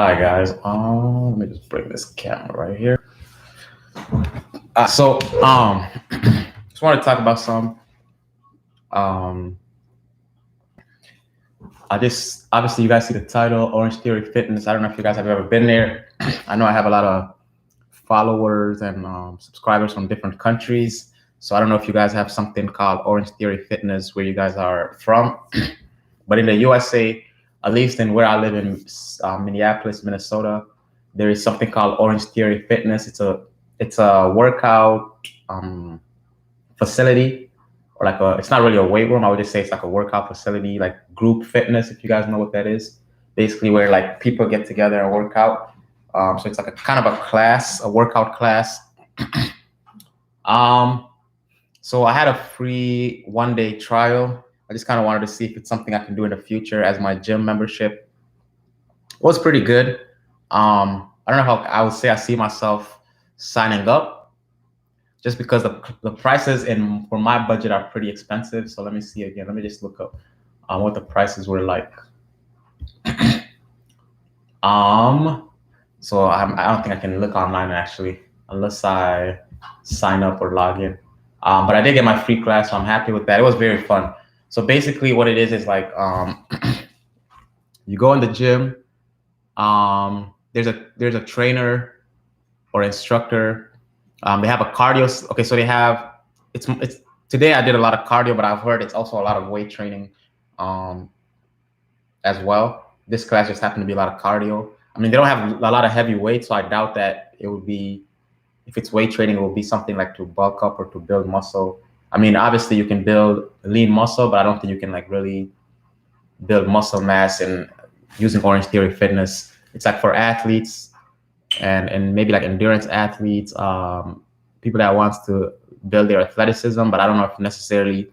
All right, guys. Let me just bring this camera right here. Just want to talk about some. Um, I just obviously you guys see the title, Orangetheory Fitness. I don't know if you guys have ever been there. I know I have a lot of followers and subscribers from different countries. So I don't know if you guys have something called Orangetheory Fitness where you guys are from. But in the USA, at least in where I live in Minneapolis, Minnesota, there is something called Orangetheory Fitness. It's a workout facility, or it's not really a weight room. I would just say it's like a workout facility, like group fitness, if you guys know what that is. Basically, where like people get together and work out. So it's like a kind of a class, a workout class. So I had a free 1-day trial. I just kind of wanted to see if it's something I can do in the future, as my gym membership was pretty good. I don't know how I would say I see myself signing up, just because the prices for my budget are pretty expensive. So let me see again. Let me just look up what the prices were like. So I don't think I can look online actually, unless I sign up or log in. But I did get my free class, so I'm happy with that. It was very fun. So basically what it is like you go in the gym. There's a trainer or instructor. They have a cardio. Okay, so they have it's today I did a lot of cardio, but I've heard it's also a lot of weight training as well. This class just happened to be a lot of cardio. I mean, they don't have a lot of heavy weight, so I doubt that it would be, if it's weight training, it will be something like to bulk up or to build muscle. I mean, obviously you can build lean muscle, but I don't think you can like really build muscle mass and using Orangetheory Fitness. It's like for athletes and maybe like endurance athletes, people that wants to build their athleticism, but I don't know if necessarily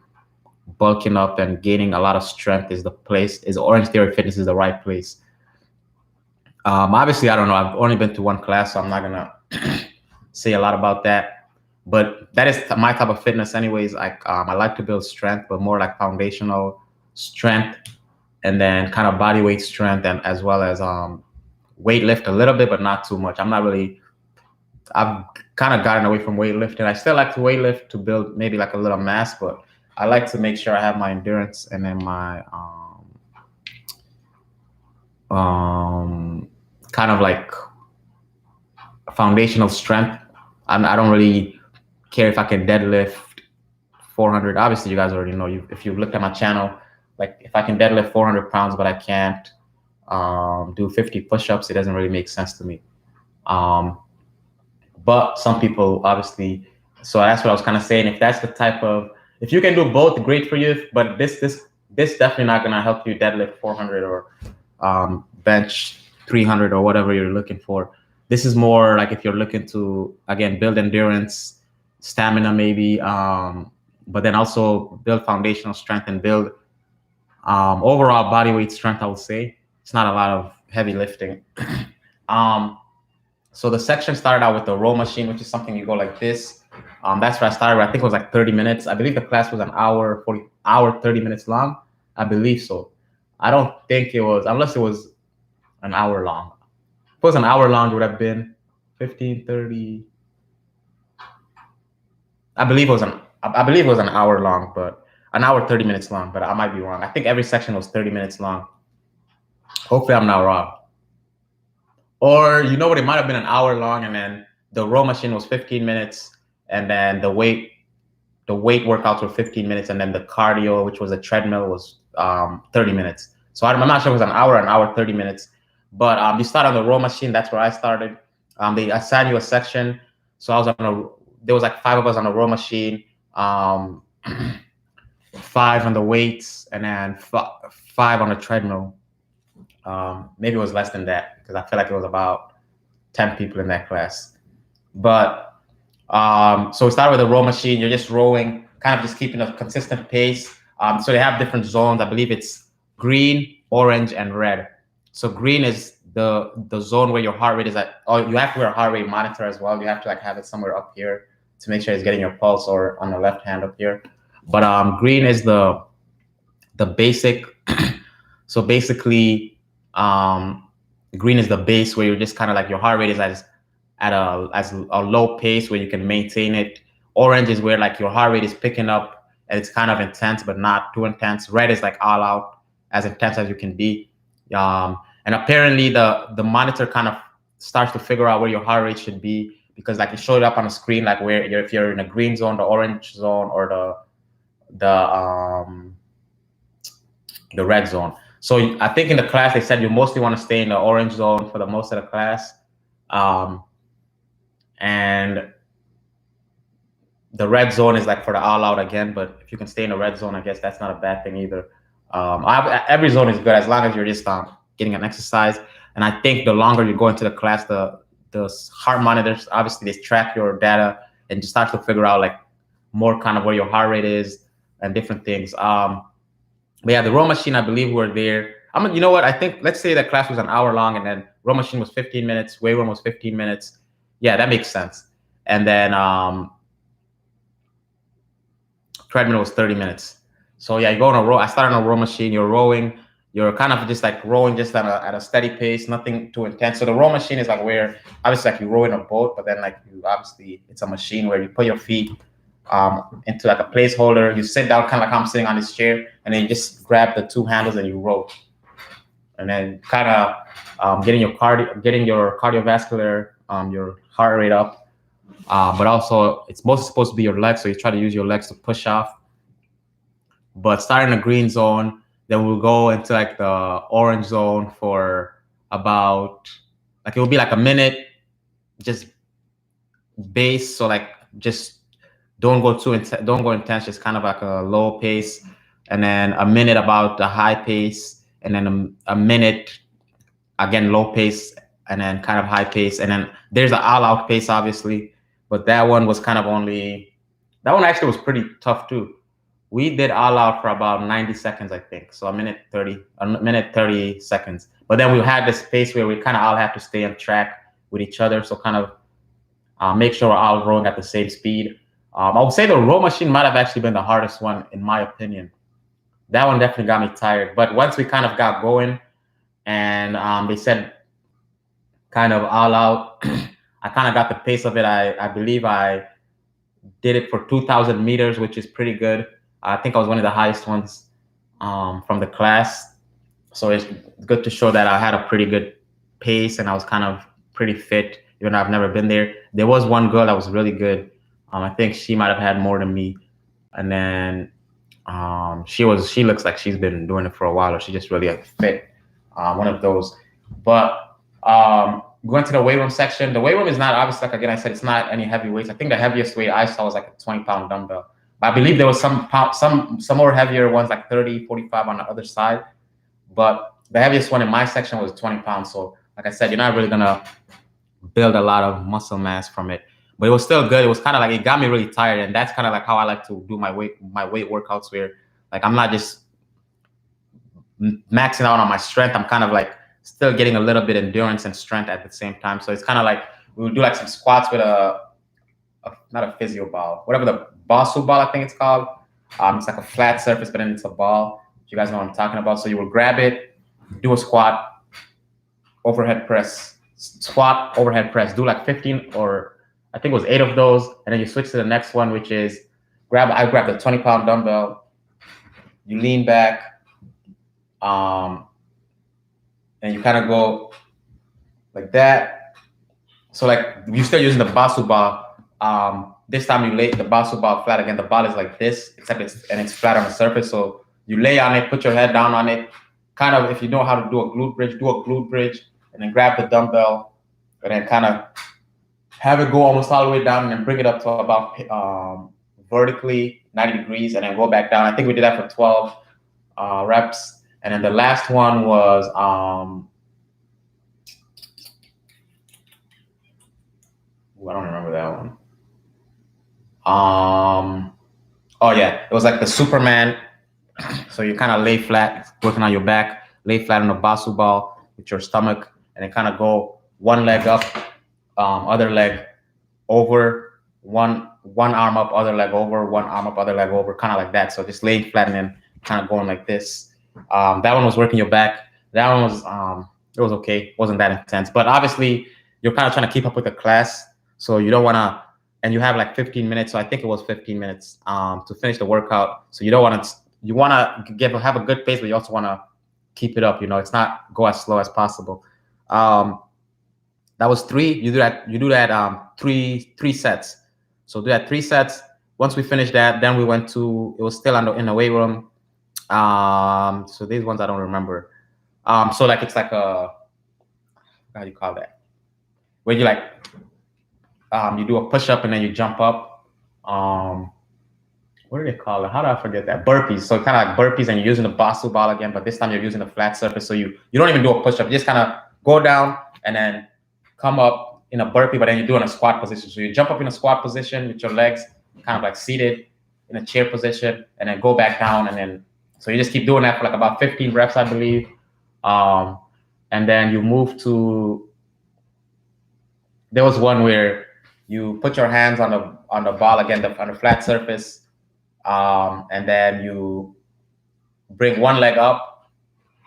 bulking up and gaining a lot of strength is Orangetheory Fitness is the right place. Obviously, I don't know. I've only been to one class, so I'm not gonna say a lot about that. But that is my type of fitness, anyways. I like to build strength, but more like foundational strength, and then kind of body weight strength, and as well as weight lift a little bit, but not too much. I've kind of gotten away from weightlifting. I still like to weightlift to build maybe like a little mass, but I like to make sure I have my endurance and then my kind of like foundational strength. I don't really care if I can deadlift 400. Obviously, you guys already know. If you looked at my channel, like if I can deadlift 400 pounds, but I can't do 50 push-ups, it doesn't really make sense to me. But some people obviously, so that's what I was kind of saying. If that's the type of, if you can do both, great for you. But this definitely not gonna help you deadlift 400 or bench 300 or whatever you're looking for. This is more like if you're looking to, again, build endurance, stamina maybe, but then also build foundational strength and build overall body weight strength, I would say. It's not a lot of heavy lifting. So the section started out with the row machine, which is something you go like this. That's where I started. I think it was like 30 minutes. I believe the class was an hour, 30 minutes long. I believe so. I don't think it was, unless it was an hour long. If it was an hour long, it would have been 15, 30. I believe it was an hour long, but an hour, 30 minutes long, but I might be wrong. I think every section was 30 minutes long. Hopefully I'm not wrong. Or you know what, it might have been an hour long, and then the row machine was 15 minutes, and then the weight workouts were 15 minutes, and then the cardio, which was a treadmill, was 30 minutes. So I'm not sure if it was an hour, 30 minutes. But you start on the row machine. That's where I started. They assign you a section. So I was there was like 5 of us on the row machine, 5 on the weights, and then 5 on the treadmill. Maybe it was less than that, because I feel like it was about 10 people in that class. But so we started with the row machine. You're just rowing, kind of just keeping a consistent pace. So they have different zones. I believe it's green, orange, and red. So green is the zone where your heart rate is at. Oh, you have to wear a heart rate monitor as well. You have to like have it somewhere up here to make sure it's getting your pulse, or on the left hand up here. But green is the basic. So basically, Green is the base, where you're just kind of like your heart rate is at a low pace where you can maintain it. Orange is where like your heart rate is picking up and it's kind of intense, but not too intense. Red is like all out, as intense as you can be. And apparently the monitor kind of starts to figure out where your heart rate should be, because like it showed up on the screen, like where if you're in a green zone, the orange zone, or the red zone. So I think in the class they said you mostly want to stay in the orange zone for the most of the class. And the red zone is like for the all out again, but if you can stay in the red zone, I guess that's not a bad thing either. Every zone is good as long as you're just getting an exercise. And I think the longer you go into the class, the heart monitors, obviously they track your data and just start to figure out like more kind of where your heart rate is and different things. But yeah, the row machine, I believe we're there. You know what? I think, let's say that class was an hour long and then row machine was 15 minutes, weight room was 15 minutes. Yeah, that makes sense. And then treadmill was 30 minutes. So yeah, you go on a row. I started on a row machine. You're rowing. You're kind of just like rowing just at a steady pace, nothing too intense. So the row machine is like where obviously like you row in a boat, but then like you obviously it's a machine where you put your feet into like a placeholder. You sit down kind of like I'm sitting on this chair, and then you just grab the two handles and you row. And then kind of getting your cardiovascular, your heart rate up. But also it's mostly supposed to be your legs, so you try to use your legs to push off. But starting the green zone, then we'll go into like the orange zone for about like it will be like a minute, just base. So like just don't go intense, just kind of like a low pace, and then a minute about the high pace, and then a minute again low pace, and then kind of high pace, and then there's an all out pace obviously, but that one was kind of that one actually was pretty tough too. We did all out for about 90 seconds, I think. So a minute 30 seconds. But then we had this pace where we kind of all have to stay on track with each other. So kind of make sure we're all rowing at the same speed. I would say the row machine might have actually been the hardest one, in my opinion. That one definitely got me tired. But once we kind of got going and they said kind of all out, I kind of got the pace of it. I believe I did it for 2,000 meters, which is pretty good. I think I was one of the highest ones from the class. So it's good to show that I had a pretty good pace and I was kind of pretty fit, even though I've never been there. There was one girl that was really good. I think she might have had more than me. And then she looks like she's been doing it for a while, or she just really fit. One of those. But going to the weight room section, the weight room is not, obviously, like again, I said, it's not any heavy weights. I think the heaviest weight I saw was like a 20-pound dumbbell. But I believe there was some more heavier ones, like 30, 45 on the other side. But the heaviest one in my section was 20 pounds. So like I said, you're not really going to build a lot of muscle mass from it. But it was still good. It was kind of like, it got me really tired. And that's kind of like how I like to do my weight workouts, where like I'm not just maxing out on my strength. I'm kind of like still getting a little bit of endurance and strength at the same time. So it's kind of like we would do like some squats with not a physio ball, whatever the Basu ball, I think it's called. It's like a flat surface, but then it's a ball. If you guys know what I'm talking about. So you will grab it, do a squat, overhead press, squat, overhead press. Do like 15 or I think it was 8 of those. And then you switch to the next one, which is I grab the 20-pound dumbbell. You lean back, and you kind of go like that. So like you're still using the Basu ball. This time you lay the Basu ball flat again. The ball is like this, except it's flat on the surface. So you lay on it, put your head down on it. Kind of, if you know how to do a glute bridge, and then grab the dumbbell, and then kind of have it go almost all the way down, and then bring it up to about vertically 90 degrees, and then go back down. I think we did that for 12 reps. And then the last one was I don't remember that one. Oh yeah, it was like the Superman. So you kind of lay flat, working on your back, lay flat on the Basu ball with your stomach, and then kind of go one leg up, other leg over, one arm up, other leg over, one arm up, other leg over, kind of like that. So just laying flat and then kind of going like this. That one was working your back. That one was It was okay. It wasn't that intense. But obviously, you're kind of trying to keep up with the class. So you don't want to, and you have like 15 minutes. So I think it was 15 minutes to finish the workout. So you don't want to, you want to have a good pace, but you also want to keep it up. You know, it's not go as slow as possible. That was 3. You do that three sets. So do that 3 sets. Once we finished that, then we went to, it was still in the weight room. So these ones I don't remember. So like it's like a, how do you call that? Where you like you do a push up and then you jump up. What do they call it? How do I forget that? Burpees. So kind of like burpees, and you're using the Basu ball again, but this time you're using a flat surface. So you don't even do a push up. You just kind of go down and then come up in a burpee, but then you do it in a squat position. So you jump up in a squat position with your legs kind of like seated in a chair position, and then go back down, and then so you just keep doing that for like about 15 reps, I believe. And then you move to, there was one where you put your hands on the ball again, on the flat surface, and then you bring one leg up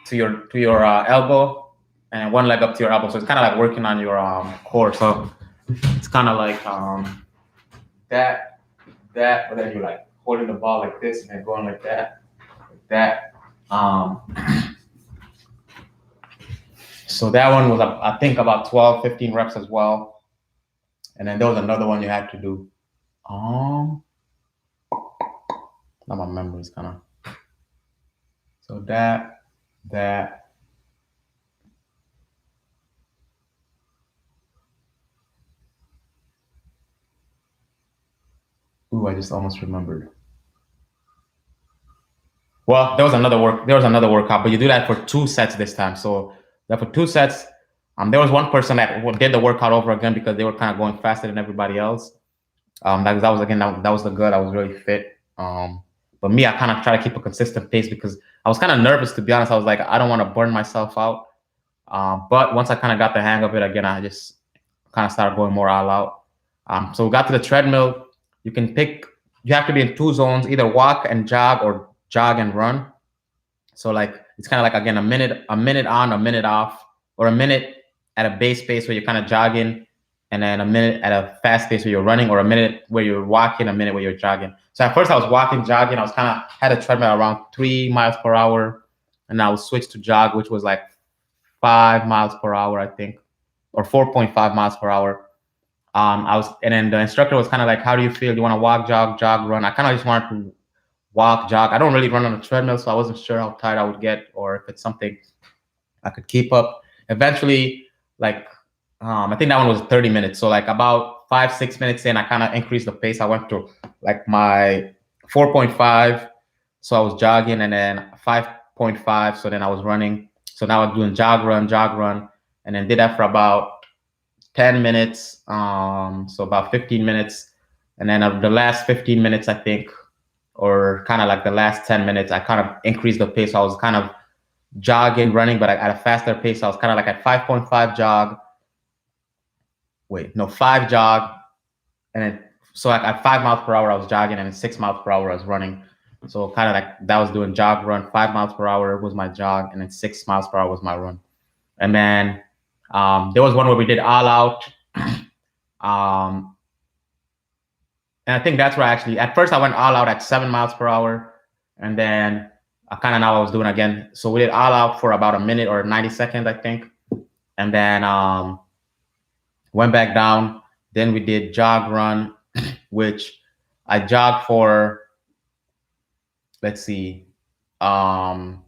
to your elbow, and one leg up to your elbow. So it's kind of like working on your core. So it's kind of like that, but then you're like holding the ball like this and then going like that. So that one was, I think, about 12, 15 reps as well. And then there was another one you had to do. Now my memory's kind of. So that. Ooh, I just almost remembered. Well, there was another workout, but you do that for 2 sets this time. So that for 2 sets, there was one person that did the workout over again because they were kind of going faster than everybody else. That was the girl that was really fit. But me, I kind of try to keep a consistent pace because I was kind of nervous, to be honest. I was like, I don't want to burn myself out. But once I kind of got the hang of it again, I just kind of started going more all out. So we got to the treadmill. You have to be in 2 zones, either walk and jog or jog and run. So like, it's kind of like, again, a minute on, a minute off, or a minute at a base pace where you're kind of jogging, and then a minute at a fast pace where you're running, or a minute where you're walking, a minute where you're jogging. So at first I was walking, jogging. I was had a treadmill around 3 miles per hour, and I would switch to jog, which was like 5 miles per hour, I think, or 4.5 miles per hour. And then the instructor was kind of like, how do you feel? Do you want to walk, jog, run? I kind of just wanted to walk, jog. I don't really run on a treadmill, so I wasn't sure how tired I would get, or if it's something I could keep up. Eventually, like, I think that one was 30 minutes. So like about 5-6 minutes in, I kind of increased the pace. I went to like my 4.5. So I was jogging, and then 5.5. So then I was running. So now I'm doing jog, run, and then did that for about 10 minutes. So about 15 minutes. And then the last 15 minutes, I think, or kind of like the last 10 minutes, I kind of increased the pace. So I was kind of jogging, running, but at a faster pace. I was kind of like at 5.5 jog. 5 jog. And then, so at 5 miles per hour, I was jogging, and at 6 miles per hour, I was running. So kind of like that was doing jog, run. 5 miles per hour was my jog, and then 6 miles per hour was my run. And then there was one where we did all out. And I think that's where at first I went all out at 7 miles per hour. And then I kind of now I was doing again. So we did all out for about a minute or 90 seconds, I think. And then went back down. Then we did jog, run, which I jogged for, let's see. So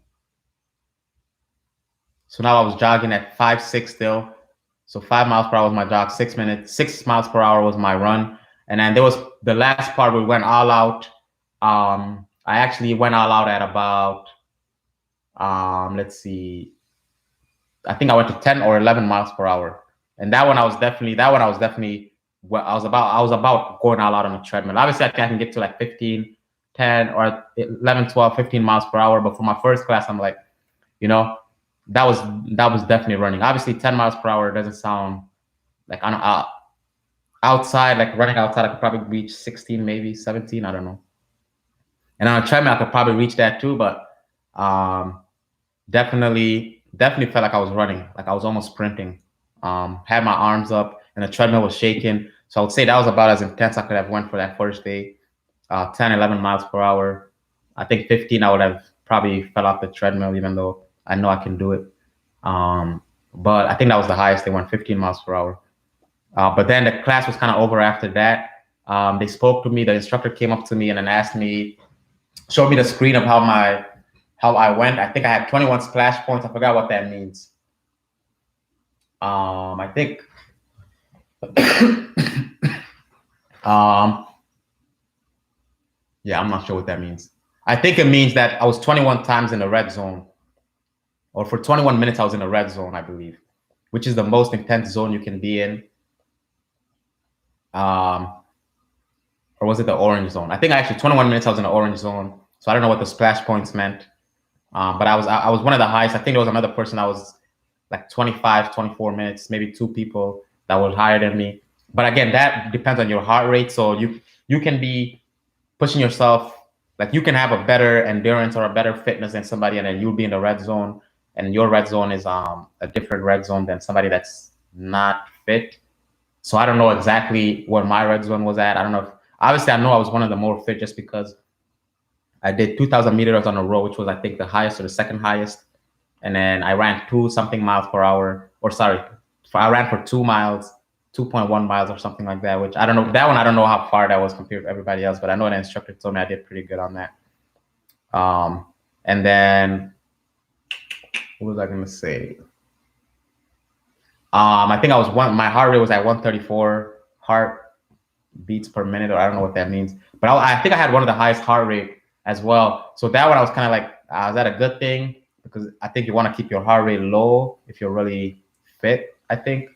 now I was jogging at 5.6 still. So 5 miles per hour was my jog, 6 minutes, 6 miles per hour was my run. And then there was the last part we went all out. I actually went all out at about, let's see, I think I went to 10 or 11 miles per hour. And I was about going all out on the treadmill. Obviously I can get to like 15, 10 or 11, 12, 15 miles per hour. But for my first class, I'm like, that was definitely running. Obviously 10 miles per hour doesn't sound like, outside, like running outside, I could probably reach 16, maybe 17, I don't know. And on a treadmill, I could probably reach that too, but definitely definitely felt like I was running, like I was almost sprinting. Had my arms up and the treadmill was shaking. So I would say that was about as intense I could have went for that first day. 10, 11 miles per hour. I think 15, I would have probably fell off the treadmill, even though I know I can do it. But I think that was the highest they went, 15 miles per hour. But then the class was kind of over after that. They spoke to me. The instructor came up to me and then asked me, showed me the screen of how I went. I think I had 21 splash points. I forgot what that means. I think yeah, I'm not sure what that means. I think it means that I was 21 times in the red zone, or for 21 minutes I was in the red zone, I believe, which is the most intense zone you can be in. Or was it the orange zone? I think actually 21 minutes I was in the orange zone. So I don't know what the splash points meant. But I was one of the highest. I think there was another person that was like 25, 24 minutes, maybe two people that was higher than me. But again, that depends on your heart rate. So you can be pushing yourself, like you can have a better endurance or a better fitness than somebody, and then you'll be in the red zone, and your red zone is a different red zone than somebody that's not fit. So I don't know exactly what my red zone was at. I don't know if, obviously I know I was one of the more fit just because I did 2,000 meters on a row, which was I think the highest or the second highest. And then I ran 2 something miles per hour, or sorry, I ran for 2 miles, 2.1 miles or something like that, which I don't know. That one, I don't know how far that was compared to everybody else, but I know the instructor told me I did pretty good on that. And then, what was I going to say? I think my heart rate was at 134 heart beats per minute, or I don't know what that means. But I think I had one of the highest heart rate as well. So that one, I was kind of like, is that a good thing? Because I think you want to keep your heart rate low if you're really fit, I think.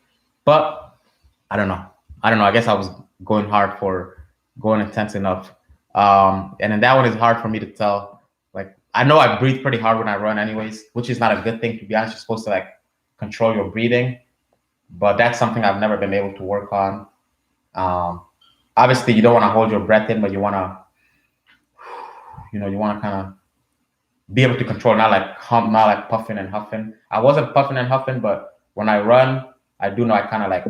But I don't know. I guess I was going hard for going intense enough. And then that one is hard for me to tell. Like, I know I breathe pretty hard when I run anyways, which is not a good thing, to be honest. You're supposed to like control your breathing. But that's something I've never been able to work on. Obviously, you don't want to hold your breath in, but you want to, you want to kind of be able to control, not like puffing and huffing. I wasn't puffing and huffing, but when I run, I do know I kind of like,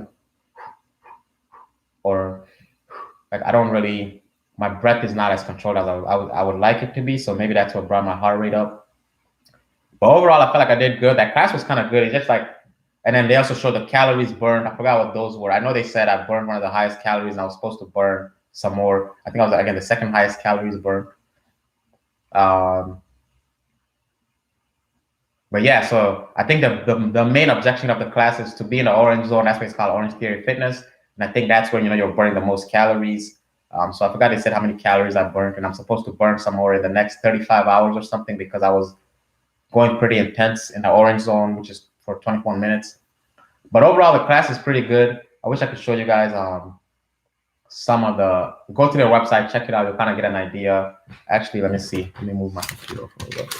or like I don't really, my breath is not as controlled as I would like it to be. So maybe that's what brought my heart rate up. But overall, I felt like I did good. That class was kind of good. It's just like, and then they also showed the calories burned. I forgot what those were. I know they said I burned one of the highest calories and I was supposed to burn some more. I think I was, again, the second highest calories burned. But yeah, so I think the main objection of the class is to be in the orange zone. That's why it's called Orangetheory Fitness. And I think that's when, you're burning the most calories. So I forgot they said how many calories I burned, and I'm supposed to burn some more in the next 35 hours or something because I was going pretty intense in the orange zone, which is for 21 minutes. But overall, the class is pretty good. I wish I could show you guys some of go to their website, check it out. You'll kind of get an idea. Actually, let me see. Let me move my computer for a little bit.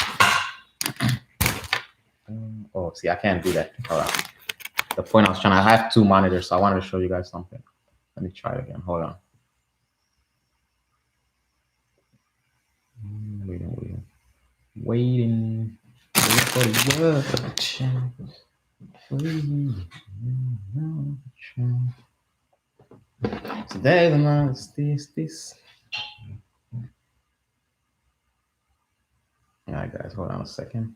Oh, see, I can't do that. All right. The point I was trying to, I have 2 monitors, so I wanted to show you guys something. Let me try it again. Hold on. Waiting for the Today the man is this. All right, guys, hold on a second.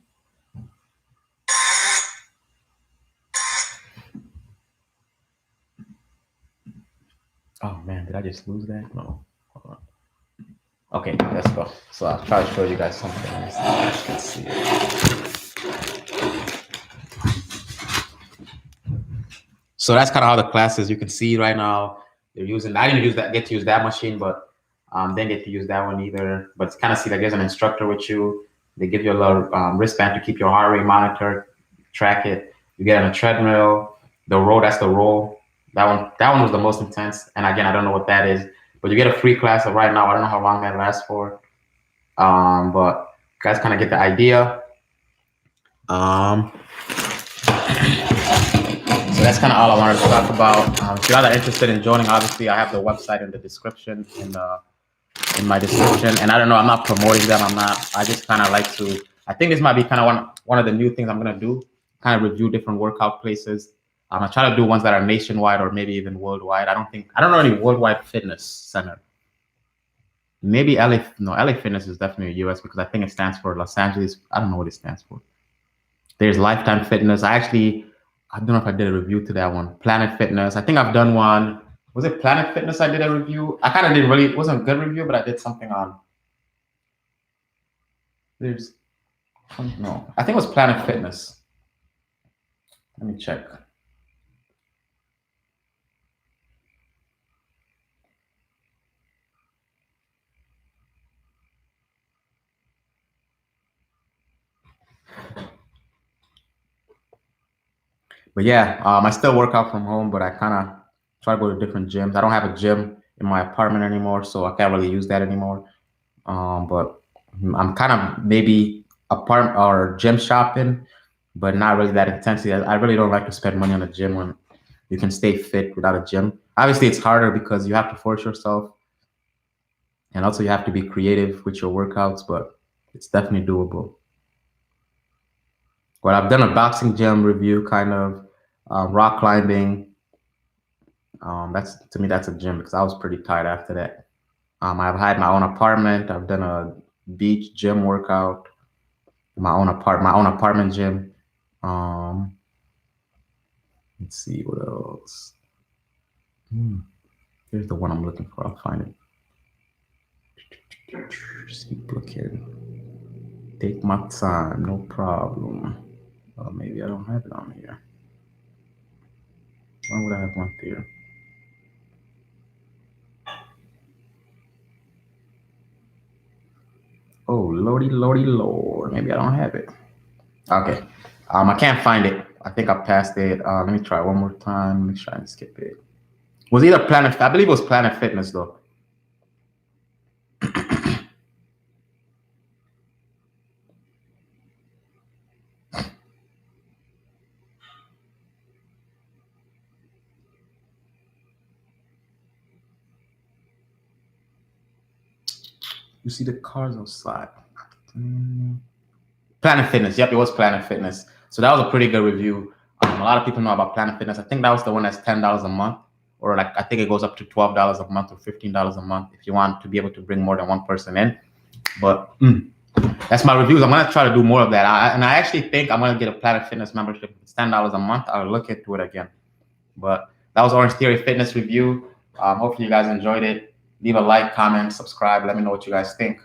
Oh man, did I just lose that? No. Hold on. Okay, let's go. So I'll try to show you guys something. Let's see. So that's kind of how the class is. You can see right now they're using. I didn't get to use that machine, but didn't get to use that one either. But it's kind of see like there's an instructor with you. They give you a little wristband to keep your heart rate monitored, track it. You get on a treadmill. The row, that's the row. That one was the most intense. And again, I don't know what that is. But you get a free class right now. I don't know how long that lasts for. But you guys kind of get the idea. So that's kind of all I wanted to talk about. If you guys are interested in joining, obviously I have the website in the description, in my description. And I don't know, I'm not promoting them. I just kind of like to, I think this might be kind of one of the new things I'm going to do. kind of review different workout places. I try to do ones that are nationwide or maybe even worldwide. I don't know any worldwide fitness center. Maybe LA, no, LA Fitness is definitely US because I think it stands for Los Angeles. I don't know what it stands for. There's Lifetime Fitness. I don't know if I did a review to that one. Planet Fitness. I think I've done one. Was it Planet Fitness I did a review? I kind of did really, it wasn't a good review, but I did something on. There's, no, I think it was Planet Fitness. Let me check. But yeah, I still work out from home, but I kind of try to go to different gyms. I don't have a gym in my apartment anymore, so I can't really use that anymore. But I'm kind of maybe apartment or gym shopping, but not really that intensely. I really don't like to spend money on a gym when you can stay fit without a gym. Obviously, it's harder because you have to force yourself, and also you have to be creative with your workouts, but it's definitely doable. But I've done a boxing gym review, kind of rock climbing. To me, that's a gym because I was pretty tired after that. I've had my own apartment. I've done a beach gym workout, my own apartment gym. Let's see what else. Here's the one I'm looking for. I'll find it. Just keep looking. Take my time, no problem. Oh, maybe I don't have it on here. Why would I have one there? Oh, lordy, lord. Maybe I don't have it. Okay. I can't find it. I think I passed it. Let me try one more time. Let me try and skip it. It was either I believe it was Planet Fitness though. You see the cars outside. Planet Fitness. Yep, it was Planet Fitness. So that was a pretty good review. A lot of people know about Planet Fitness. I think that was the one that's $10 a month, or like I think it goes up to $12 a month or $15 a month if you want to be able to bring more than one person in. But that's my reviews. I'm gonna try to do more of that. I actually think I'm gonna get a Planet Fitness membership. It's $10 a month. I'll look into it again. But that was Orangetheory Fitness review. Hopefully you guys enjoyed it. Leave a like, comment, subscribe. Let me know what you guys think.